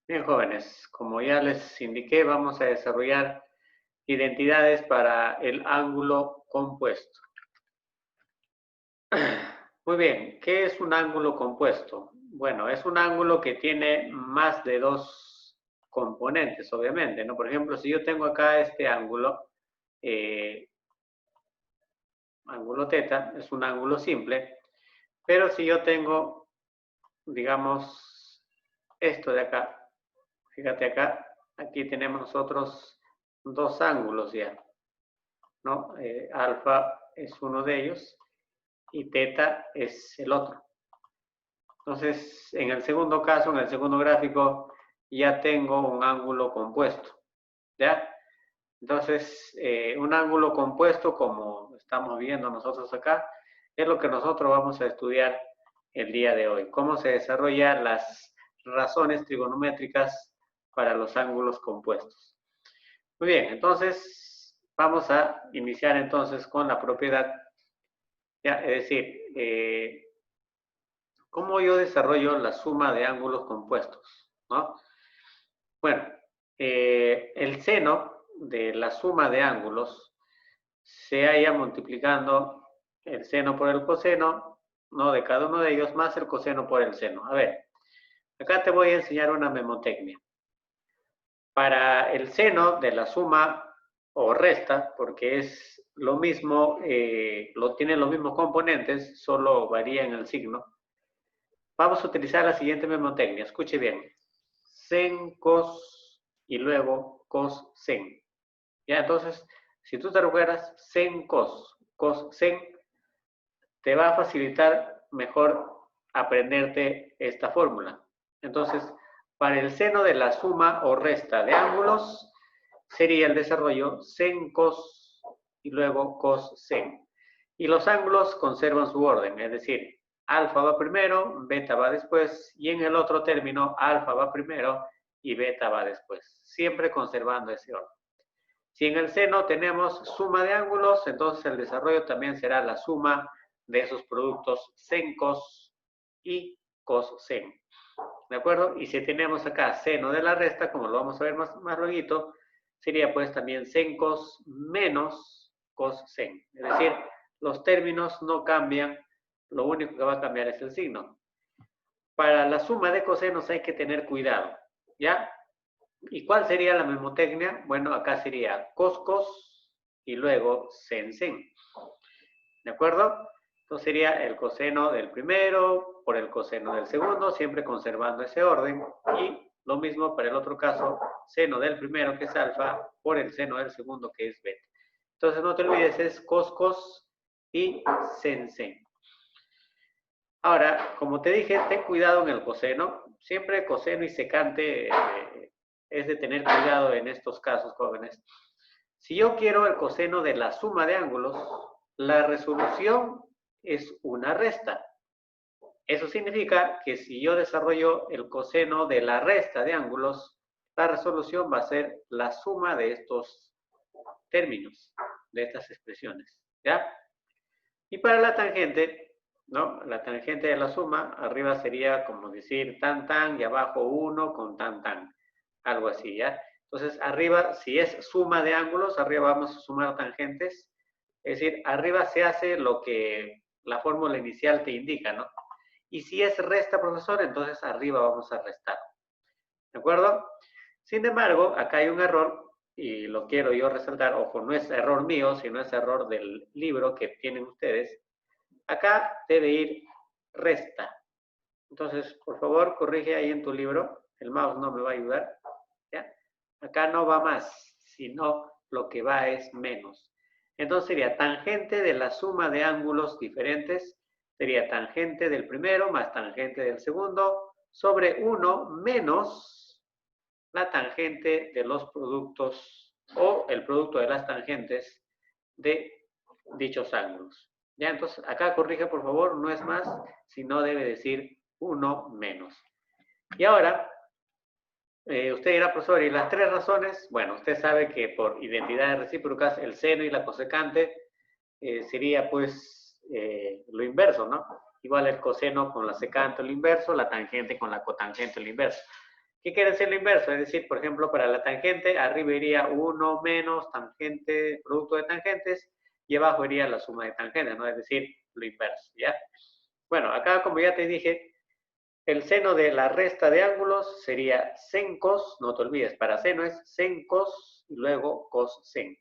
Bien, jóvenes, como ya les indiqué, vamos a desarrollar identidades para el ángulo compuesto. Muy bien, ¿qué es un ángulo compuesto? Bueno, es un ángulo que tiene más de dos componentes, obviamente, ¿no? Por ejemplo, si yo tengo acá este ángulo, ángulo teta, es un ángulo simple, pero si yo tengo, digamos, esto de acá, fíjate acá, aquí tenemos nosotros dos ángulos ya, ¿no? Alfa es uno de ellos y teta es el otro. Entonces, en el segundo caso, en el segundo gráfico, ya tengo un ángulo compuesto, ¿ya? Entonces, un ángulo compuesto, como estamos viendo nosotros acá, es lo que nosotros vamos a estudiar el día de hoy. Cómo se desarrollan las razones trigonométricas para los ángulos compuestos. Muy bien, entonces vamos a iniciar entonces con la propiedad, ¿ya? Es decir, ¿cómo yo desarrollo la suma de ángulos compuestos? ¿No? Bueno, el seno de la suma de ángulos se halla multiplicando el seno por el coseno, ¿no? De cada uno de ellos, más el coseno por el seno. A ver, acá te voy a enseñar una memotecnia. Para el seno de la suma o resta, porque es lo mismo, tienen los mismos componentes, solo varía en el signo, vamos a utilizar la siguiente memotecnia. Escuche bien. Sen, cos y luego cos, sen. Ya, entonces, si tú te recuerdas, sen, cos, sen, te va a facilitar mejor aprenderte esta fórmula. Entonces, para el seno de la suma o resta de ángulos, sería el desarrollo sen, cos y luego cos, sen. Y los ángulos conservan su orden, es decir, alfa va primero, beta va después, y en el otro término, alfa va primero y beta va después, siempre conservando ese orden. Si en el seno tenemos suma de ángulos, entonces el desarrollo también será la suma de esos productos sen, cos y cos, sen. ¿De acuerdo? Y si tenemos acá seno de la resta, como lo vamos a ver más luego, sería pues también sen, cos menos cos, sen. Es decir, los términos no cambian, lo único que va a cambiar es el signo. Para la suma de cosenos hay que tener cuidado, ¿ya? ¿Y cuál sería la memotecnia? Bueno, acá sería cos, cos y luego sen, sen. ¿De acuerdo? Entonces sería el coseno del primero por el coseno del segundo, siempre conservando ese orden. Y lo mismo para el otro caso, seno del primero, que es alfa, por el seno del segundo, que es beta. Entonces no te olvides, es cos, cos y sen, sen. Ahora, como te dije, ten cuidado en el coseno. Siempre coseno y secante es de tener cuidado en estos casos, jóvenes. Si yo quiero el coseno de la suma de ángulos, la resolución es una resta. Eso significa que si yo desarrollo el coseno de la resta de ángulos, la resolución va a ser la suma de estos términos, de estas expresiones, ¿ya? Y para la tangente, ¿no? La tangente de la suma, arriba sería como decir tan, tan, y abajo 1 con tan, tan, algo así, ¿ya? Entonces, arriba, si es suma de ángulos, arriba vamos a sumar tangentes, es decir, arriba se hace lo que la fórmula inicial te indica, ¿no? Y si es resta, profesor, entonces arriba vamos a restar. ¿De acuerdo? Sin embargo, acá hay un error, y lo quiero yo resaltar, ojo, no es error mío, sino es error del libro que tienen ustedes. Acá debe ir resta. Entonces, por favor, corrige ahí en tu libro. El mouse no me va a ayudar. ¿Ya? Acá no va más, sino lo que va es menos. Entonces sería tangente de la suma de ángulos diferentes, sería tangente del primero más tangente del segundo sobre 1 menos la tangente de los productos o el producto de las tangentes de dichos ángulos. Ya, entonces acá corrige por favor, no es más, sino debe decir 1 menos. Y ahora, usted dirá, profesor, ¿y las tres razones? Bueno, usted sabe que por identidades recíprocas, el seno y la cosecante sería pues lo inverso, ¿no? Igual el coseno con la secante lo inverso, la tangente con la cotangente lo inverso. ¿Qué quiere decir lo inverso? Es decir, por ejemplo, para la tangente, arriba iría 1 menos tangente, producto de tangentes, y abajo iría la suma de tangentes, ¿no? Es decir, lo inverso, ¿ya? Bueno, acá como ya te dije, el seno de la resta de ángulos sería sen cos, no te olvides, para seno es sen cos y luego cos sen,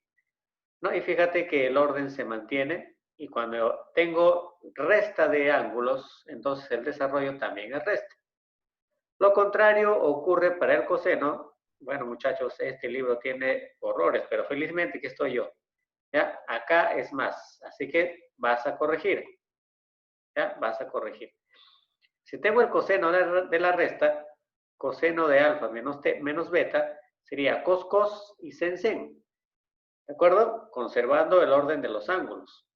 ¿no? Y fíjate que el orden se mantiene y cuando tengo resta de ángulos, entonces el desarrollo también es resta. Lo contrario ocurre para el coseno. Bueno, muchachos, este libro tiene horrores, pero felizmente que estoy yo. ¿Ya? Acá es más, así que vas a corregir. ¿Ya? Vas a corregir. Si tengo el coseno de la resta, coseno de alfa menos beta, sería cos cos y sen sen. ¿De acuerdo? Conservando el orden de los ángulos.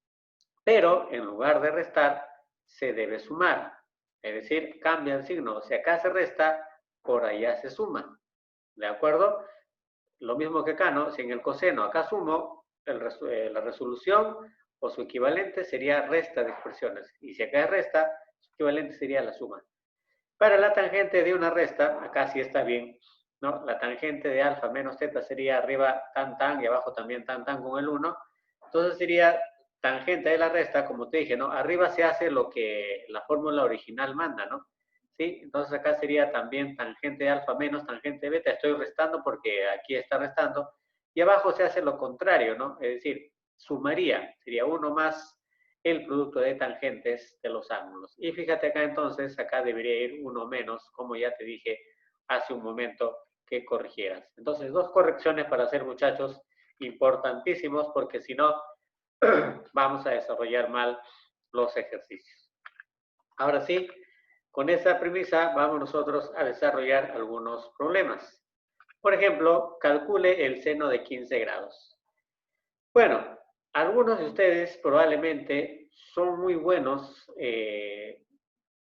Pero en lugar de restar, se debe sumar. Es decir, cambia el signo. Si acá se resta, por allá se suma. ¿De acuerdo? Lo mismo que acá, ¿no? Si en el coseno acá sumo, la resolución o su equivalente sería resta de expresiones. Y si acá es resta, su equivalente sería la suma. Para la tangente de una resta, acá sí está bien, ¿no? La tangente de alfa menos teta sería arriba tan tan y abajo también tan tan con el 1. Entonces sería tangente de la resta, como te dije, ¿no? Arriba se hace lo que la fórmula original manda, ¿no? ¿Sí? Entonces acá sería también tangente de alfa menos tangente de beta. Estoy restando porque aquí está restando. Y abajo se hace lo contrario, ¿no? Es decir, sumaría, sería 1 más el producto de tangentes de los ángulos. Y fíjate acá entonces, acá debería ir 1 menos, como ya te dije hace un momento que corrigieras. Entonces, dos correcciones para hacer, muchachos, importantísimos, porque si no, vamos a desarrollar mal los ejercicios. Ahora sí, con esa premisa vamos nosotros a desarrollar algunos problemas. Por ejemplo, calcule el seno de 15 grados. Bueno, algunos de ustedes probablemente son muy buenos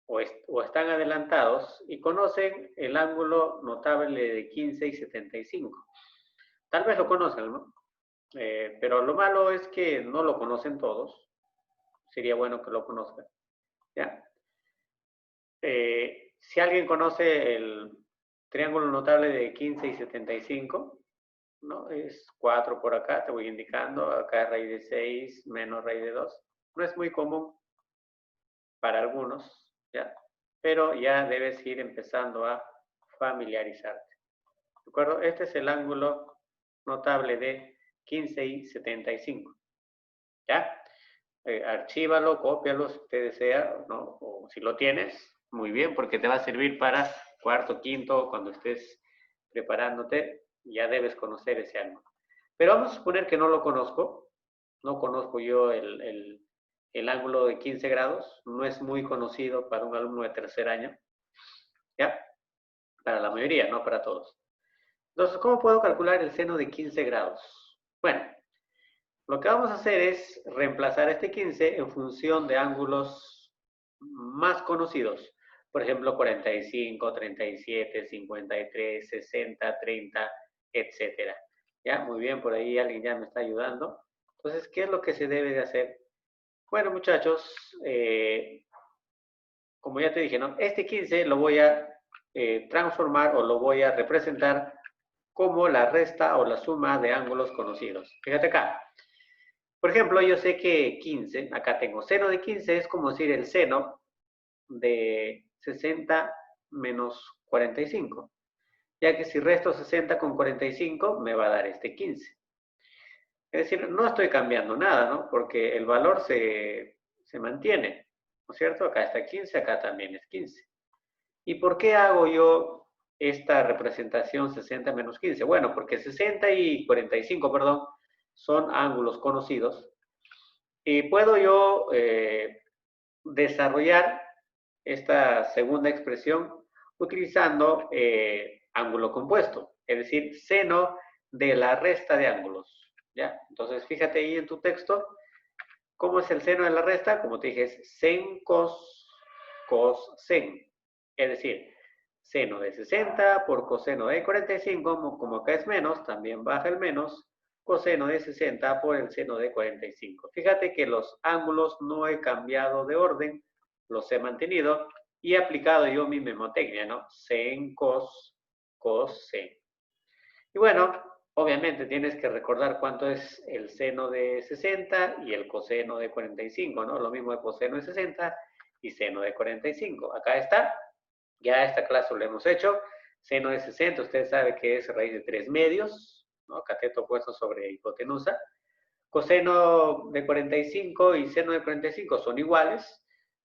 o están adelantados y conocen el ángulo notable de 15 y 75. Tal vez lo conozcan, ¿no? Pero lo malo es que no lo conocen todos. Sería bueno que lo conozcan. ¿Ya? Si alguien conoce el triángulo notable de 15 y 75, ¿no? Es 4 por acá, te voy indicando. Acá es raíz de 6 menos raíz de 2. No es muy común para algunos, ¿ya? Pero ya debes ir empezando a familiarizarte. ¿De acuerdo? Este es el ángulo notable de 15 y 75. ¿Ya? Archívalo, cópialo si te desea, ¿no? O si lo tienes, muy bien, porque te va a servir para cuarto, quinto, cuando estés preparándote, ya debes conocer ese ángulo. Pero vamos a suponer que no lo conozco, no conozco yo el ángulo de 15 grados, no es muy conocido para un alumno de tercer año, ¿ya? Para la mayoría, no para todos. Entonces, ¿cómo puedo calcular el seno de 15 grados? Bueno, lo que vamos a hacer es reemplazar este 15 en función de ángulos más conocidos. Por ejemplo, 45, 37, 53, 60, 30, etcétera. ¿Ya? Muy bien, por ahí alguien ya me está ayudando. Entonces, ¿qué es lo que se debe de hacer? Bueno, muchachos, como ya te dije, ¿no? Este 15 lo voy a transformar o lo voy a representar como la resta o la suma de ángulos conocidos. Fíjate acá. Por ejemplo, yo sé que 15, acá tengo seno de 15, es como decir el seno de 60 menos 45. Ya que si resto 60 con 45, me va a dar este 15. Es decir, no estoy cambiando nada, ¿no? Porque el valor se mantiene, ¿no es cierto? Acá está 15, acá también es 15. ¿Y por qué hago yo esta representación 60 menos 15? Bueno, porque 60 y 45, perdón, son ángulos conocidos. Y puedo yo desarrollar esta segunda expresión utilizando ángulo compuesto, es decir, seno de la resta de ángulos. ¿Ya? Entonces, fíjate ahí en tu texto, ¿cómo es el seno de la resta? Como te dije, es sen cos sen. Es decir, seno de 60 por coseno de 45, como acá es menos, también baja el menos, coseno de 60 por el seno de 45. Fíjate que los ángulos no he cambiado de orden, los he mantenido y he aplicado yo mi memotecnia, ¿no? Sen cos coseno. Y bueno, obviamente tienes que recordar cuánto es el seno de 60 y el coseno de 45, ¿no? Lo mismo de coseno de 60 y seno de 45. Acá está. Ya esta clase lo hemos hecho. Seno de 60, usted sabe que es raíz de 3 medios, ¿no? Cateto opuesto sobre hipotenusa. Coseno de 45 y seno de 45 son iguales,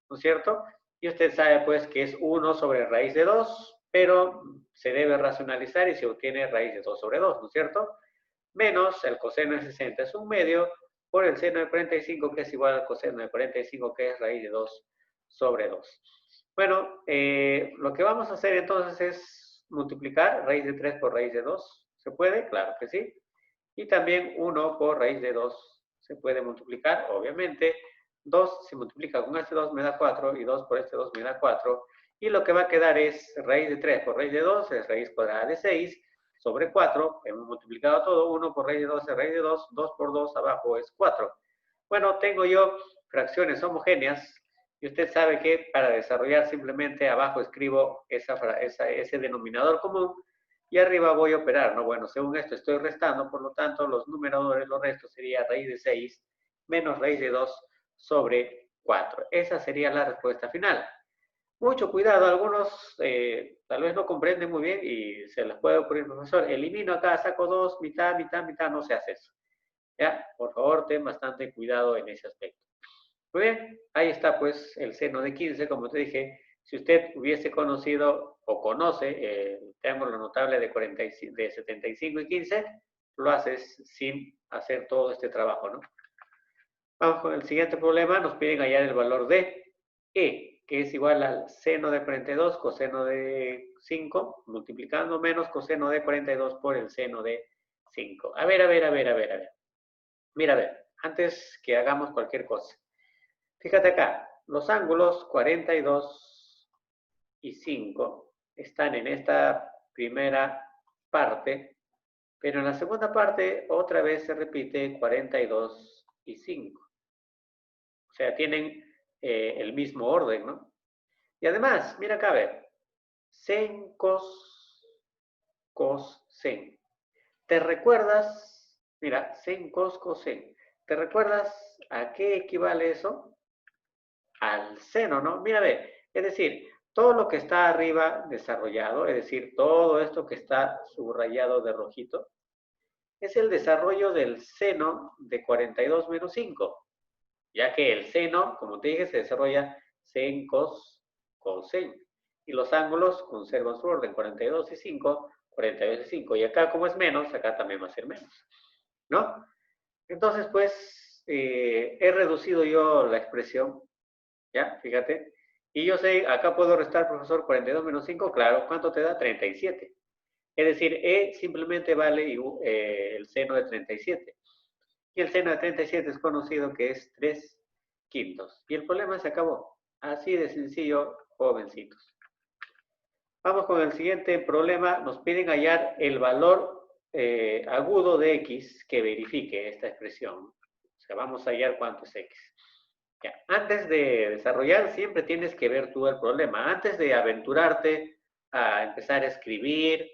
¿no es cierto? Y usted sabe pues que es 1 sobre raíz de 2, pero se debe racionalizar y se obtiene raíz de 2 sobre 2, ¿no es cierto? Menos el coseno de 60 es 1 medio por el seno de 45 que es igual al coseno de 45 que es raíz de 2 sobre 2. Bueno, lo que vamos a hacer entonces es multiplicar raíz de 3 por raíz de 2. ¿Se puede? Claro que sí. Y también 1 por raíz de 2 se puede multiplicar, obviamente. 2 se multiplica con este 2 me da 4 y 2 por este 2 me da 4. Y lo que va a quedar es raíz de 3 por raíz de 2 es raíz cuadrada de 6 sobre 4. Hemos multiplicado todo. 1 por raíz de 2 es raíz de 2. 2 por 2 abajo es 4. Bueno, tengo yo fracciones homogéneas. Y usted sabe que para desarrollar simplemente abajo escribo ese denominador común y arriba voy a operar, ¿no? Bueno, según esto estoy restando, por lo tanto los numeradores, los restos sería raíz de 6 menos raíz de 2 sobre 4. Esa sería la respuesta final. Mucho cuidado, algunos tal vez no comprenden muy bien y se les puede ocurrir, profesor, elimino acá, saco 2, mitad, mitad, mitad, no se hace eso. ¿Ya? Por favor, ten bastante cuidado en ese aspecto. Muy bien, ahí está pues el seno de 15, como te dije, si usted hubiese conocido o conoce el triángulo notable de 75 y 15, lo haces sin hacer todo este trabajo, ¿no? Vamos con el siguiente problema, nos piden hallar el valor de E, que es igual al seno de 42 coseno de 5, multiplicando menos coseno de 42 por el seno de 5. A ver. Mira, a ver, antes que hagamos cualquier cosa. Fíjate acá, los ángulos 42 y 5 están en esta primera parte, pero en la segunda parte otra vez se repite 42 y 5. O sea, tienen el mismo orden, ¿no? Y además, mira acá, a ver, sen, cos, sen. ¿Te recuerdas? Mira, sen, cos, sen. ¿Te recuerdas a qué equivale eso? Al seno, ¿no? Mira, ve, es decir, todo lo que está arriba desarrollado, es decir, todo esto que está subrayado de rojito, es el desarrollo del seno de 42 menos 5, ya que el seno, como te dije, se desarrolla sen, cos, cosen, y los ángulos conservan su orden, 42 y 5, 42 y 5, y acá como es menos, acá también va a ser menos, ¿no? Entonces, pues, he reducido yo la expresión. ¿Ya? Fíjate. Y yo sé, acá puedo restar, profesor, 42 menos 5, claro, ¿cuánto te da? 37. Es decir, E simplemente vale el seno de 37. Y el seno de 37 es conocido que es 3 quintos. Y el problema se acabó. Así de sencillo, jovencitos. Vamos con el siguiente problema. Nos piden hallar el valor agudo de X que verifique esta expresión. O sea, vamos a hallar cuánto es X. Ya, antes de desarrollar, siempre tienes que ver tú el problema. Antes de aventurarte a empezar a escribir,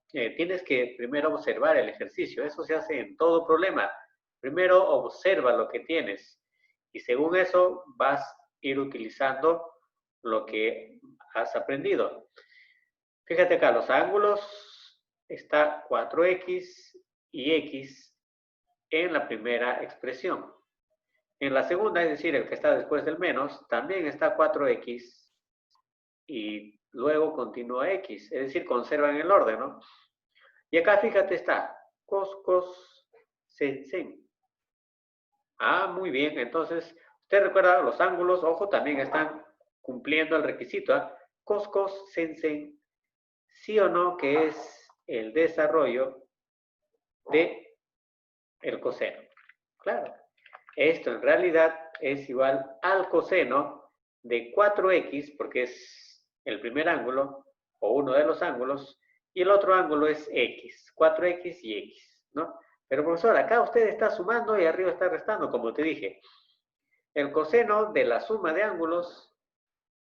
tienes que primero observar el ejercicio. Eso se hace en todo problema. Primero observa lo que tienes y según eso vas a ir utilizando lo que has aprendido. Fíjate acá, los ángulos está 4x y x en la primera expresión. En la segunda, es decir, el que está después del menos, también está 4x y luego continúa x, es decir, conservan el orden, ¿no? Y acá, fíjate, está cos, sen. Ah, muy bien, entonces, usted recuerda, los ángulos, ojo, también están cumpliendo el requisito, ¿eh? Cos, sen, sí o no, que es el desarrollo de el coseno. Claro. Esto en realidad es igual al coseno de 4x, porque es el primer ángulo, o uno de los ángulos, y el otro ángulo es x, 4x y x, ¿no? Pero profesor, acá usted está sumando y arriba está restando, como te dije. El coseno de la suma de ángulos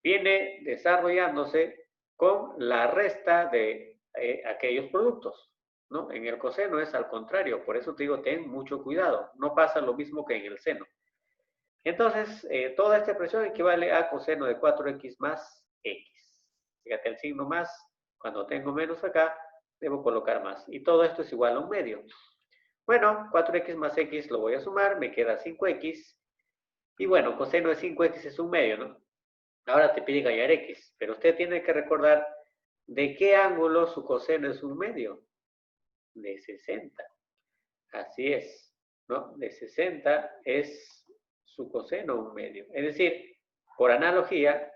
viene desarrollándose con la resta de aquellos productos, ¿no? En el coseno es al contrario, por eso te digo, ten mucho cuidado, no pasa lo mismo que en el seno. Entonces, toda esta expresión equivale a coseno de 4x más x. Fíjate el signo más, cuando tengo menos acá, debo colocar más. Y todo esto es igual a un medio. Bueno, 4x más x lo voy a sumar, me queda 5x. Y bueno, coseno de 5x es un medio, ¿no? Ahora te pide hallar x, pero usted tiene que recordar de qué ángulo su coseno es un medio. De 60. Así es, ¿no? De 60 es su coseno un medio. Es decir, por analogía,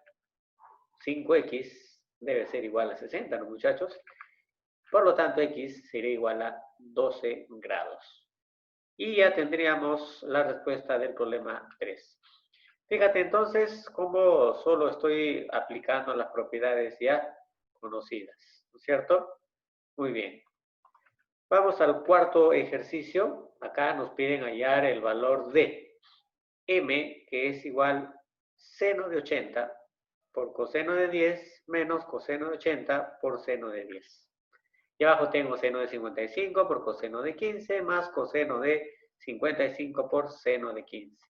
5x debe ser igual a 60, ¿no, muchachos? Por lo tanto, x sería igual a 12 grados. Y ya tendríamos la respuesta del problema 3. Fíjate entonces cómo solo estoy aplicando las propiedades ya conocidas, ¿no es cierto? Muy bien. Vamos al cuarto ejercicio. Acá nos piden hallar el valor de m, que es igual seno de 80 por coseno de 10 menos coseno de 80 por seno de 10. Y abajo tengo seno de 55 por coseno de 15 más coseno de 55 por seno de 15.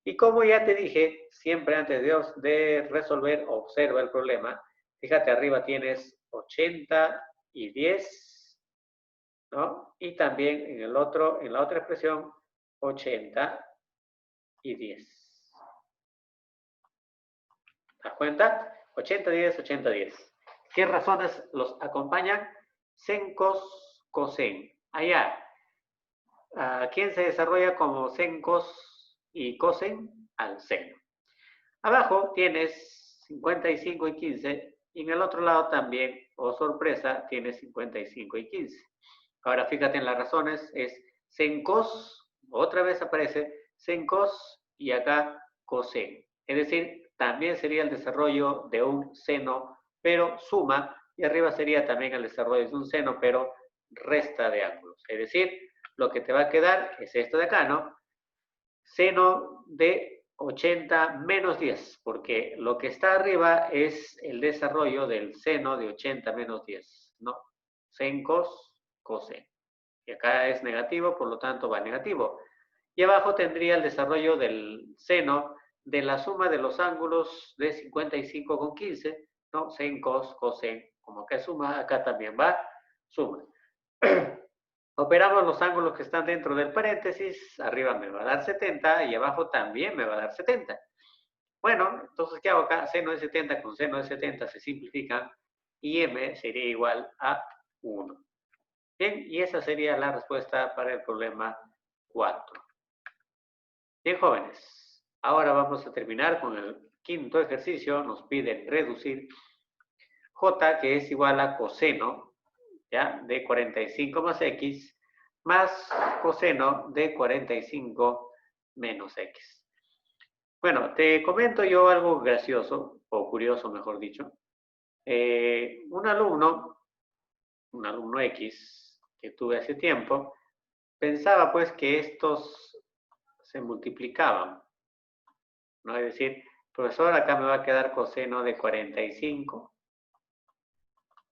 Y como ya te dije, siempre antes de resolver, observa el problema. Fíjate, arriba tienes 80 y 10, ¿no? Y también en la otra expresión, 80 y 10. ¿Te das cuenta? 80, 10, 80, 10. ¿Qué razones los acompañan? Sen, cos, cosen. Allá, ¿quién se desarrolla como sen, cos y cosen? Al seno. Abajo tienes 55 y 15 y en el otro lado también, oh sorpresa, tienes 55 y 15. Ahora fíjate en las razones, es sen cos, otra vez aparece sen cos y acá cosen. Es decir, también sería el desarrollo de un seno, pero suma, y arriba sería también el desarrollo de un seno, pero resta de ángulos. Es decir, lo que te va a quedar es esto de acá, ¿no? Seno de 80 menos 10, porque lo que está arriba es el desarrollo del seno de 80 menos 10, ¿no? Sen cos, coseno. Y acá es negativo, por lo tanto va negativo. Y abajo tendría el desarrollo del seno de la suma de los ángulos de 55 con 15, ¿no? Sen, cos, cosen. Como acá es suma, acá también va suma. Operamos los ángulos que están dentro del paréntesis, arriba me va a dar 70 y abajo también me va a dar 70. Bueno, entonces, ¿qué hago acá? Seno de 70 con seno de 70 se simplifican y m sería igual a 1. Bien, y esa sería la respuesta para el problema 4. Bien, jóvenes, ahora vamos a terminar con el quinto ejercicio. Nos piden reducir j, que es igual a coseno, ¿ya? De 45 más x, más coseno de 45 menos x. Bueno, te comento yo algo gracioso, o curioso, mejor dicho. Un alumno X, que tuve hace tiempo, pensaba pues que estos se multiplicaban, ¿no? Es decir, profesor, acá me va a quedar coseno de 45,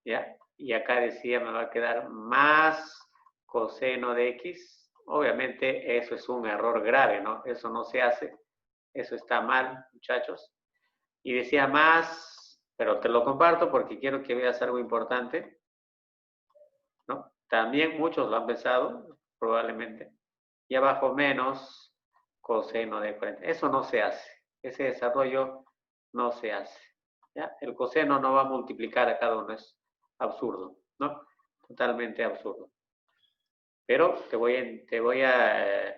¿ya? Y acá decía me va a quedar más coseno de x. Obviamente eso es un error grave, ¿no? Eso no se hace, eso está mal, muchachos. Y decía más, pero te lo comparto porque quiero que veas algo importante, ¿no? También muchos lo han pensado, probablemente. Y abajo menos coseno de 40. Eso no se hace. Ese desarrollo no se hace. ¿Ya? El coseno no va a multiplicar a cada uno. Es absurdo, ¿no? Totalmente absurdo. Pero te voy a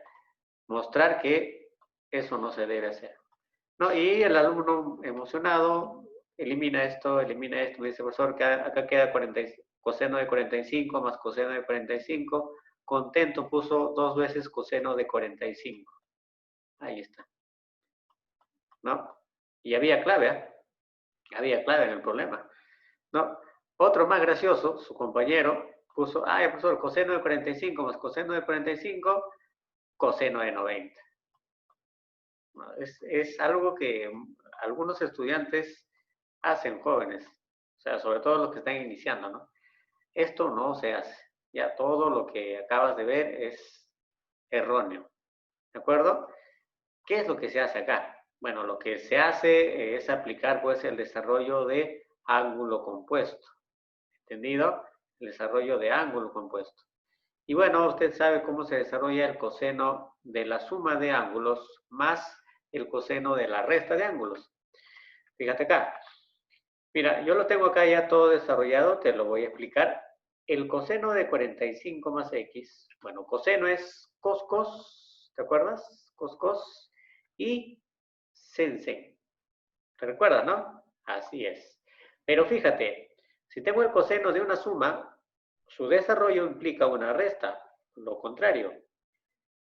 mostrar que eso no se debe hacer. ¿No? Y el alumno emocionado elimina esto, me dice, profesor, que acá queda coseno de 45 más coseno de 45. Contento puso 2 veces coseno de 45. Ahí está. ¿No? Y había clave, ¿eh? Había clave en el problema. ¿No? Otro más gracioso, su compañero, puso, profesor, coseno de 45 más coseno de 45, coseno de 90. ¿No? Es algo que algunos estudiantes hacen, jóvenes, o sea, sobre todo los que están iniciando, ¿no? esto no se hace. Ya todo lo que acabas de ver es erróneo. ¿De acuerdo? ¿Qué es lo que se hace acá? Bueno, lo que se hace es aplicar pues el desarrollo de ángulo compuesto. ¿Entendido? El desarrollo de ángulo compuesto. Y bueno, usted sabe cómo se desarrolla el coseno de la suma de ángulos más el coseno de la resta de ángulos. Fíjate acá. Mira, yo lo tengo acá ya todo desarrollado, te lo voy a explicar. El coseno de 45 más x, bueno, coseno es cos, ¿te acuerdas? Cos, y sen. ¿Te recuerdas, no? Así es. Pero fíjate, si tengo el coseno de una suma, su desarrollo implica una resta, lo contrario.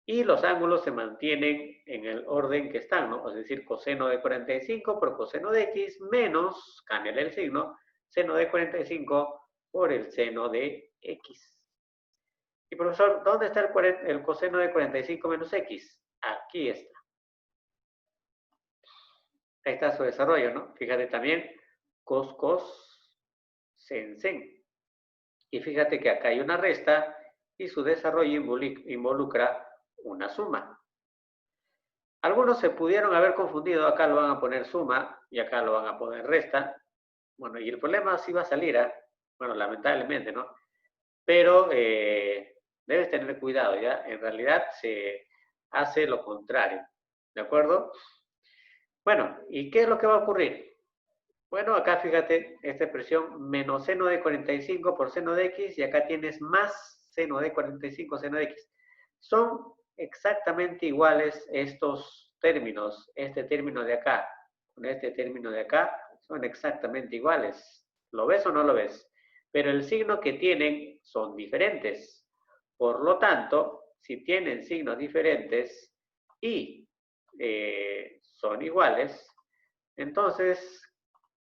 Y los ángulos se mantienen en el orden que están, ¿no? Es decir, coseno de 45 por coseno de x menos, cámbiale el signo, seno de 45 por el seno de x. Y profesor, ¿dónde está el coseno de 45 menos x? Aquí está. Ahí está su desarrollo, ¿no? Fíjate también, cos, sen. Y fíjate que acá hay una resta y su desarrollo involucra una suma. Algunos se pudieron haber confundido, acá lo van a poner suma y acá lo van a poner resta. Bueno, y el problema sí va a salir, bueno, lamentablemente, ¿no? Pero debes tener cuidado, ¿ya? En realidad se hace lo contrario, ¿de acuerdo? Bueno, ¿y qué es lo que va a ocurrir? Bueno, acá fíjate, esta expresión menos seno de 45 por seno de x y acá tienes más seno de 45 seno de x. Son exactamente iguales estos términos, este término de acá con este término de acá, son exactamente iguales. ¿Lo ves o no lo ves? Pero el signo que tienen son diferentes. Por lo tanto, si tienen signos diferentes y son iguales, entonces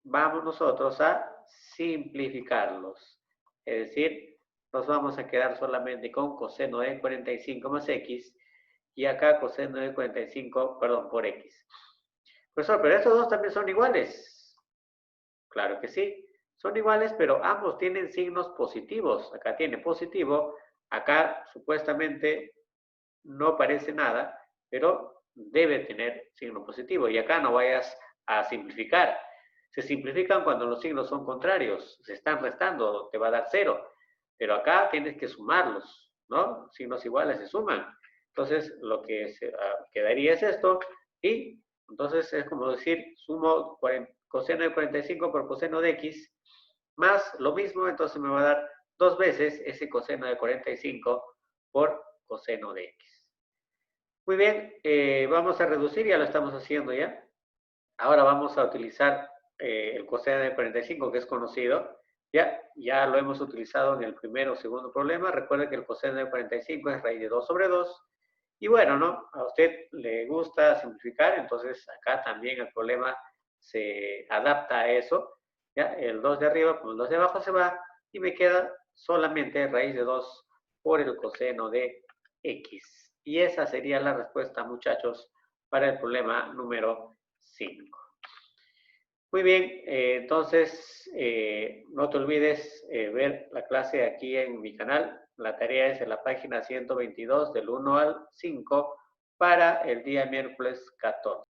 vamos nosotros a simplificarlos. Es decir, nos vamos a quedar solamente con coseno de 45 más x y acá coseno de 45, perdón, por x. Profesor, pero estos dos también son iguales. Claro que sí, son iguales, pero ambos tienen signos positivos. Acá tiene positivo, acá supuestamente no parece nada, pero debe tener signo positivo. Y acá no vayas a simplificar. Se simplifican cuando los signos son contrarios, se están restando, te va a dar 0. Pero acá tienes que sumarlos, ¿no? Signos iguales se suman. Entonces, lo que quedaría es esto, y entonces es como decir, sumo coseno de 45 por coseno de x, más lo mismo, entonces me va a dar 2 veces ese coseno de 45 por coseno de x. Muy bien, vamos a reducir, ya lo estamos haciendo ya. Ahora vamos a utilizar el coseno de 45, que es conocido. Ya lo hemos utilizado en el primero o segundo problema. Recuerden que el coseno de 45 es raíz de 2 sobre 2. Y bueno, ¿no? A usted le gusta simplificar, entonces acá también el problema se adapta a eso. ¿Ya? El 2 de arriba con el 2 de abajo se va y me queda solamente raíz de 2 por el coseno de x. Y esa sería la respuesta, muchachos, para el problema número 5. Muy bien, entonces no te olvides ver la clase aquí en mi canal. La tarea es en la página 122 del 1 al 5 para el día miércoles 14.